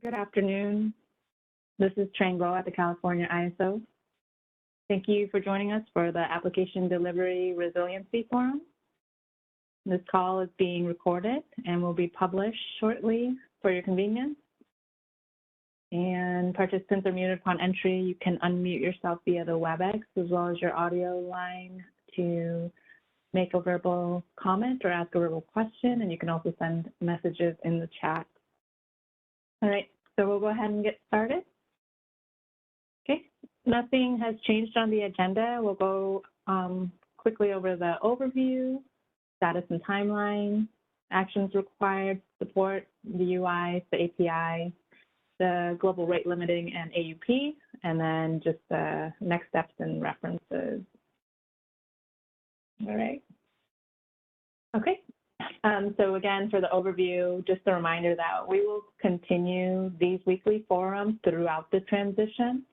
Good afternoon. This is Trang Guo at the California ISO. Thank you for joining us for the Application Delivery Resiliency Forum. This call is being recorded and will be published shortly for your convenience. And participants are muted upon entry. You can unmute yourself via the WebEx as well as your audio line to make a verbal comment or ask a verbal question, and you can also send messages in the chat. All right, so we'll go ahead and get started. Okay, nothing has changed on the agenda. We'll go quickly over the overview, status and timeline, actions required, support, the UIs, the API, the global rate limiting and AUP, and then just the next steps and references. All right. Okay. So again, for the overview, just a reminder that we will continue these weekly forums throughout the transition.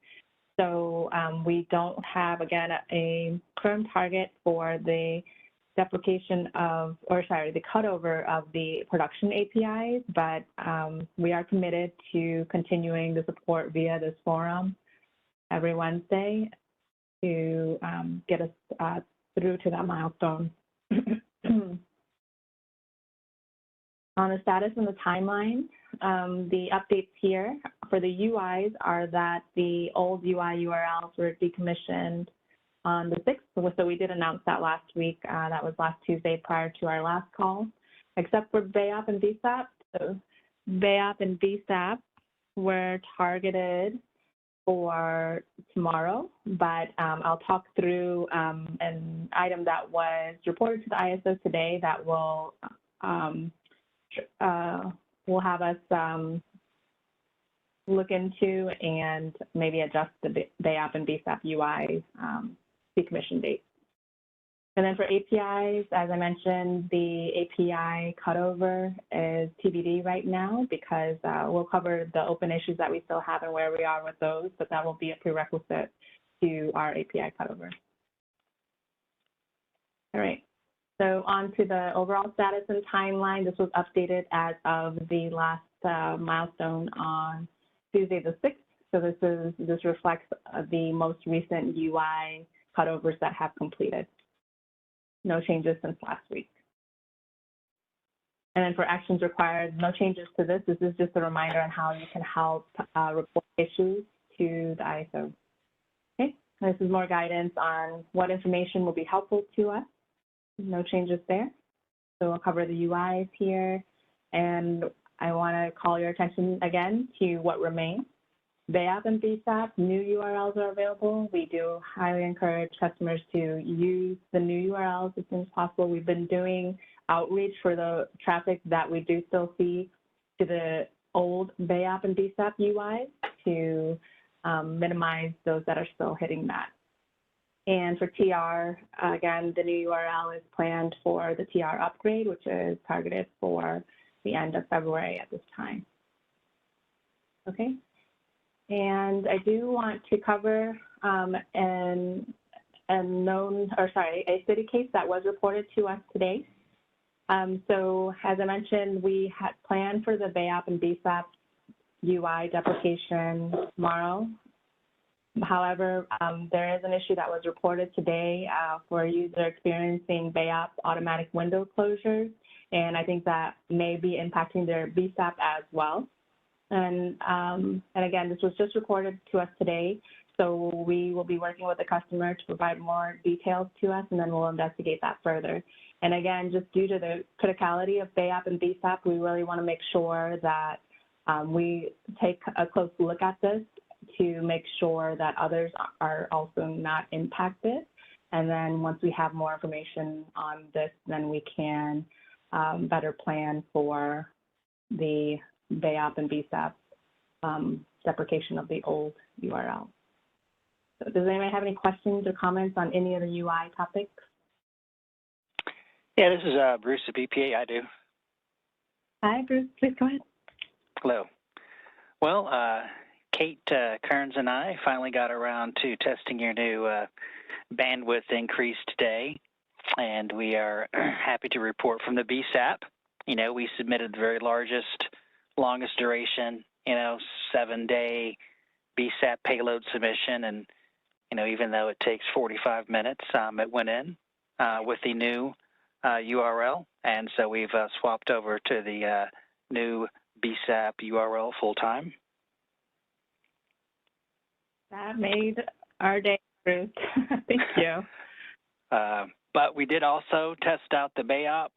So we don't have, again, a firm target for the deprecation of, or sorry, the cutover of the production APIs, but we are committed to continuing the support via this forum every Wednesday to get us through to that milestone. On the status and the timeline, the updates here for the UIs are that the old UI URLs were decommissioned on the 6th, so we did announce that last week. That was last Tuesday prior to our last call, except for BAYOP and BSAP. So BAYOP and BSAP were targeted for tomorrow, but I'll talk through an item that was reported to the ISO today that will have us look into and maybe adjust the BAYOP and BSAP UI decommission date. And then for APIs, as I mentioned, the API cutover is TBD right now because we'll cover the open issues that we still have and where we are with those, but that will be a prerequisite to our API cutover. All right. So on to the overall status and timeline. This was updated as of the last milestone on Tuesday the 6th. So this reflects the most recent UI cutovers that have completed. No changes since last week. And then for actions required, no changes to this. This is just a reminder on how you can help report issues to the ISO. Okay, this is more guidance on what information will be helpful to us. No changes there. So we'll cover the UIs here. And I want to call your attention again to what remains. BAYOP and BSAP, new URLs are available. We do highly encourage customers to use the new URLs as soon as possible. We've been doing outreach for the traffic that we do still see to the old BAYOP and BSAP UIs to minimize those that are still hitting that. And for TR, again, the new URL is planned for the TR upgrade, which is targeted for the end of February at this time. Okay. And I do want to cover a city case that was reported to us today. So as I mentioned, we had planned for the BAYOP and BSAP UI deprecation tomorrow. However, there is an issue that was reported today for a user experiencing BAYOP automatic window closures, and I think that may be impacting their BSAP as well. And again, this was just reported to us today, so we will be working with the customer to provide more details to us, and then we'll investigate that further. And again, just due to the criticality of BAYOP and BSAP, we really want to make sure that we take a close look at this to make sure that others are also not impacted. And then once we have more information on this, then we can better plan for the BAYOP and BSAP deprecation of the old URL. So does anybody have any questions or comments on any of the UI topics? Yeah, this is Bruce at BPA. I do. Hi, Bruce. Please go ahead. Hello. Well, Kate Kearns and I finally got around to testing your new bandwidth increase today, and we are happy to report from the BSAP. You know, we submitted the very largest, longest duration 7-day BSAP payload submission, and even though it takes 45 minutes, it went in with the new URL, and so we've swapped over to the new BSAP URL full time. That made our day, Bruce. Thank you. But we did also test out the BAYOP.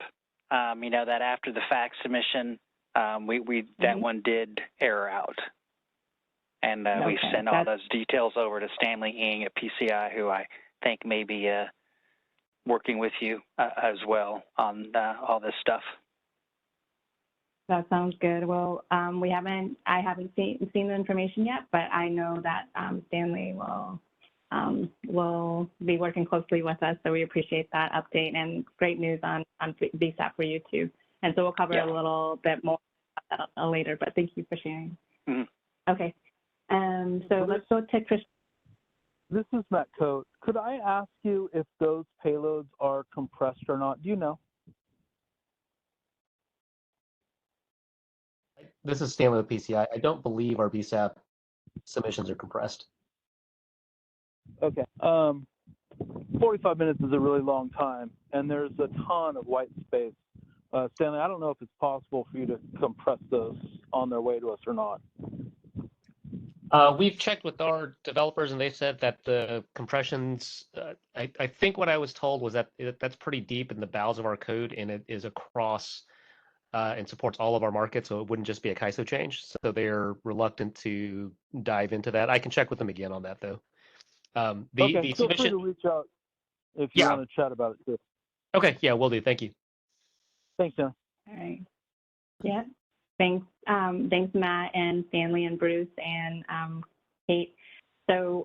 That after the fax submission, that one did error out. And we sent all those details over to Stanley Ng at PCI, who I think may be working with you as well on all this stuff. That sounds good. Well, I haven't seen the information yet, but I know that Stanley will be working closely with us. So we appreciate that update, and great news on BSAP for you too. And so we'll cover a little bit more later, but thank you for sharing. Mm-hmm. Okay. So let's go to Chris. This is Matt Coate. Could I ask you if those payloads are compressed or not? Do you know? This is Stanley with PCI. I don't believe our BSAP submissions are compressed. Okay. 45 minutes is a really long time, and there's a ton of white space. Stanley, I don't know if it's possible for you to compress those on their way to us or not. We've checked with our developers, and they said that the compressions, I think what I was told was that that's pretty deep in the bowels of our code, and it is across and supports all of our markets, so it wouldn't just be a KISO change. So they're reluctant to dive into that. I can check with them again on that, though. Okay, feel free to reach out if you want to chat about it, too. Okay, yeah, will do. Thank you. Thanks, Jen. All right. Yeah. Thanks, Matt and Stanley and Bruce and Kate. So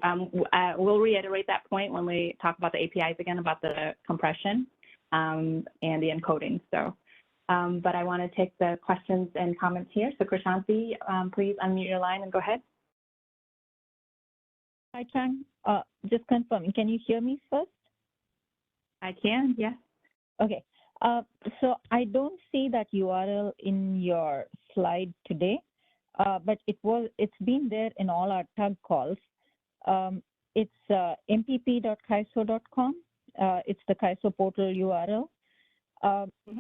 we'll reiterate that point when we talk about the APIs again, about the compression and the encoding. So, but I want to take the questions and comments here. So Krishanti, please unmute your line and go ahead. Hi, Chang. Just confirming, can you hear me first? I can, yes. Okay. So I don't see that URL in your slide today, but it's been there in all our tug calls. It's mpp.kiso.com. It's the KISO portal URL.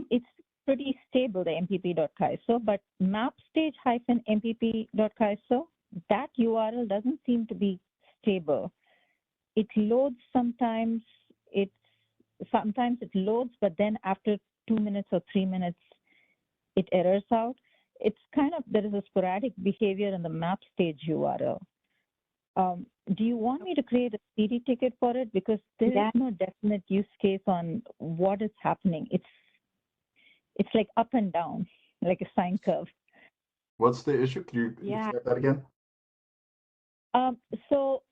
It's pretty stable, the mpp.kiso, but mapstage-mpp.kiso, that URL doesn't seem to be stable. It loads sometimes. Sometimes it loads, but then after 2 minutes or 3 minutes, it errors out. It's kind of, there is a sporadic behavior in the map stage URL. Do you want me to create a CD ticket for it? Because there is no definite use case on what is happening. It's like up and down, like a sine curve. What's the issue? Can you say that again? So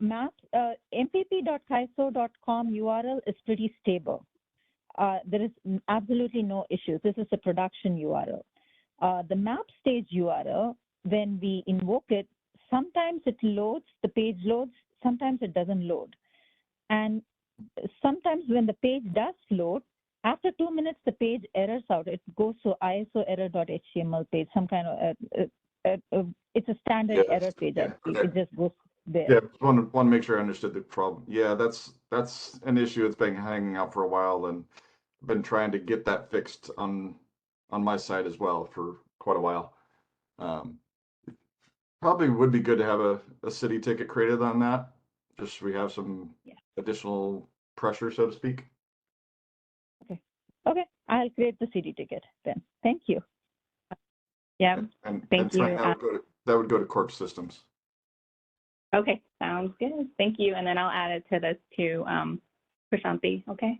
mpp.kiso.com URL is pretty stable. There is absolutely no issues. This is a production URL. The map stage URL, when we invoke it, sometimes it loads, the page loads, sometimes it doesn't load. And sometimes when the page does load, after 2 minutes, the page errors out. It goes to ISO error.html page, some kind of, it's a standard error page. Yeah, okay. It just goes there. Yeah, want to make sure I understood the problem. Yeah, that's an issue that's been hanging out for a while, and I've been trying to get that fixed on my side as well for quite a while. Probably would be good to have a city ticket created on that, just so we have some additional pressure, so to speak. Okay, I'll create the CD ticket then. Thank you. Yeah, thank you. That would go to Corp Systems. Okay, sounds good. Thank you. And then I'll add it to this to Krishanti, okay?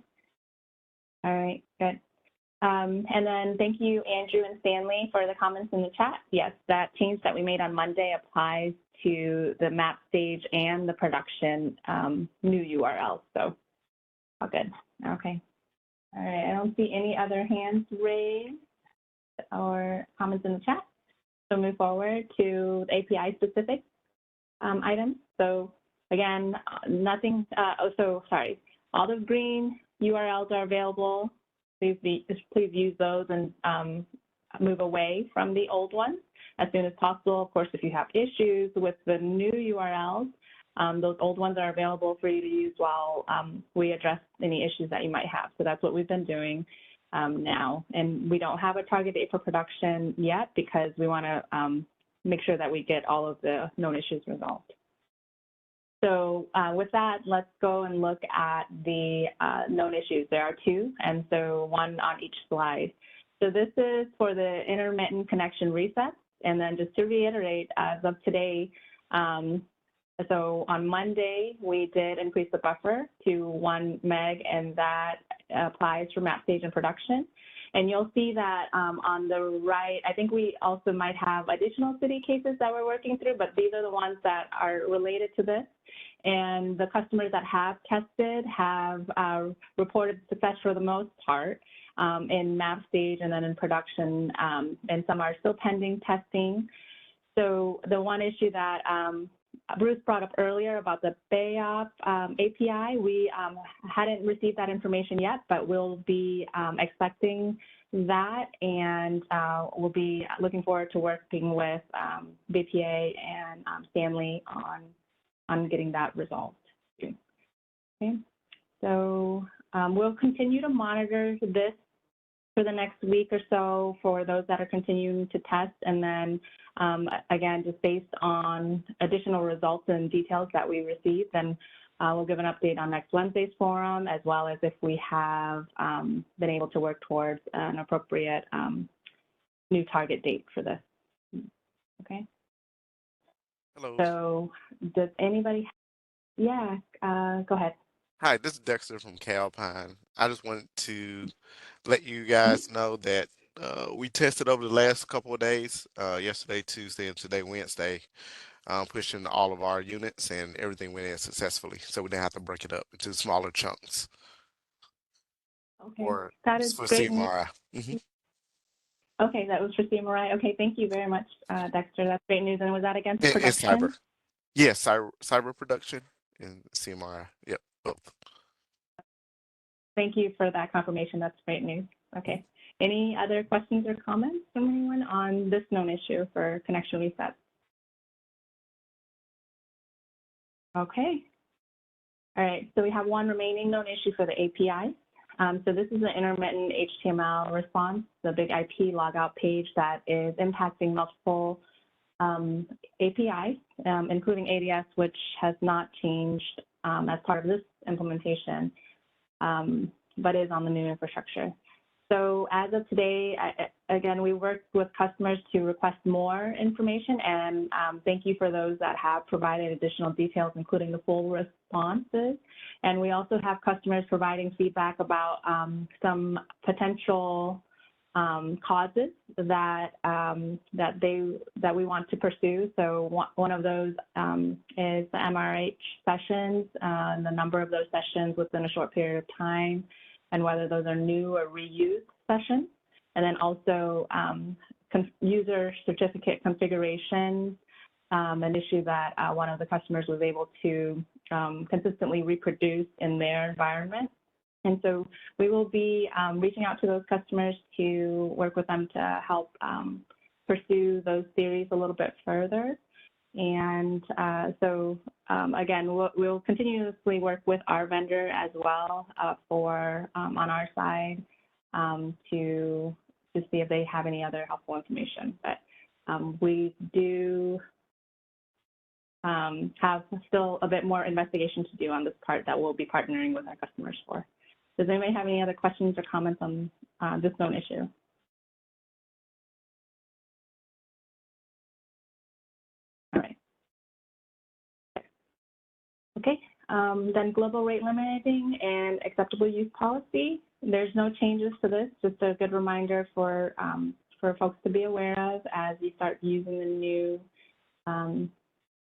All right, good. And then thank you, Andrew and Stanley, for the comments in the chat. Yes, that change that we made on Monday applies to the map stage and the production new URL. So, all good. Okay. All right, I don't see any other hands raised or comments in the chat. So move forward to the API specific items. So again, nothing, all the green URLs are available. Please use those and move away from the old ones as soon as possible. Of course, if you have issues with the new URLs, those old ones are available for you to use while we address any issues that you might have. So that's what we've been doing now. And we don't have a target date for production yet because we want to make sure that we get all of the known issues resolved. So with that, let's go and look at the known issues. There are two, and so one on each slide. So this is for the intermittent connection resets. And then just to reiterate, as of today, so on Monday, we did increase the buffer to 1 meg, and that applies for map stage and production. And you'll see that on the right, I think we also might have additional city cases that we're working through, but these are the ones that are related to this. And the customers that have tested have reported success for the most part in map stage and then in production, and some are still pending testing. So the one issue that Bruce brought up earlier about the BAYOP API, we hadn't received that information yet, but we'll be expecting that, and we'll be looking forward to working with BPA and Stanley on getting that resolved. Okay, so we'll continue to monitor this for the next week or so for those that are continuing to test, and then again, just based on additional results and details that we receive, then we'll give an update on next Wednesday's forum, as well as if we have been able to work towards an appropriate new target date for this. Okay. Hello. So does anybody, yeah, go ahead. Hi, this is Dexter from Calpine. I just wanted to let you guys know that we tested over the last couple of days, yesterday, Tuesday, and today, Wednesday, pushing all of our units, and everything went in successfully. So we didn't have to break it up into smaller chunks. Okay, that is for great news. CMRI. Mm-hmm. Okay, that was for CMRI. Okay, thank you very much, Dexter. That's great news. And was that again for production? And cyber. Yes, cyber production and CMRI. Yep, both. Thank you for that confirmation. That's great news. Okay. Any other questions or comments from anyone on this known issue for connection reset? Okay. All right. So we have one remaining known issue for the API. So this is an intermittent HTML response, the big IP logout page that is impacting multiple APIs, including ADS, which has not changed as part of this implementation, but is on the new infrastructure. So as of today, again, we worked with customers to request more information, and thank you for those that have provided additional details, including the full responses. And we also have customers providing feedback about some potential causes that we want to pursue. So one of those is the MRH sessions, and the number of those sessions within a short period of time, and whether those are new or reused sessions. And then also user certificate configurations, an issue that one of the customers was able to consistently reproduce in their environment. And so we will be reaching out to those customers to work with them to help pursue those theories a little bit further. And again, we'll continuously work with our vendor as well on our side to see if they have any other helpful information. But we do have still a bit more investigation to do on this part that we'll be partnering with our customers for. Does anybody have any other questions or comments on this known issue? All right. Okay, then global rate limiting and acceptable use policy. There's no changes to this, just a good reminder for folks to be aware of as you start using the new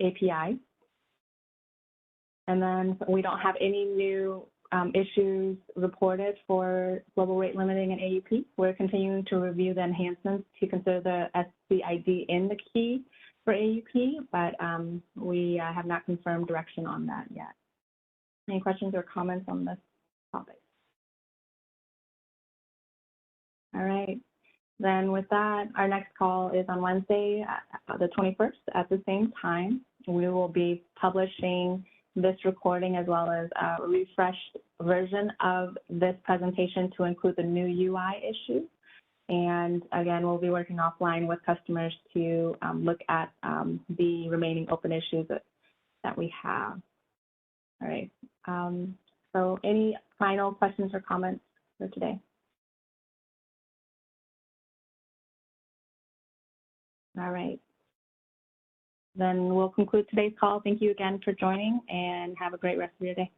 API. And then we don't have any new issues reported for global rate limiting and AUP. We're continuing to review the enhancements to consider the SCID in the key for AUP, but we have not confirmed direction on that yet. Any questions or comments on this topic? All right. Then with that, our next call is on Wednesday, the 21st at the same time. We will be publishing this recording as well as a refreshed version of this presentation to include the new UI issue. And again, we'll be working offline with customers to look at the remaining open issues that we have. All right. So any final questions or comments for today? All right. Then we'll conclude today's call. Thank you again for joining and have a great rest of your day.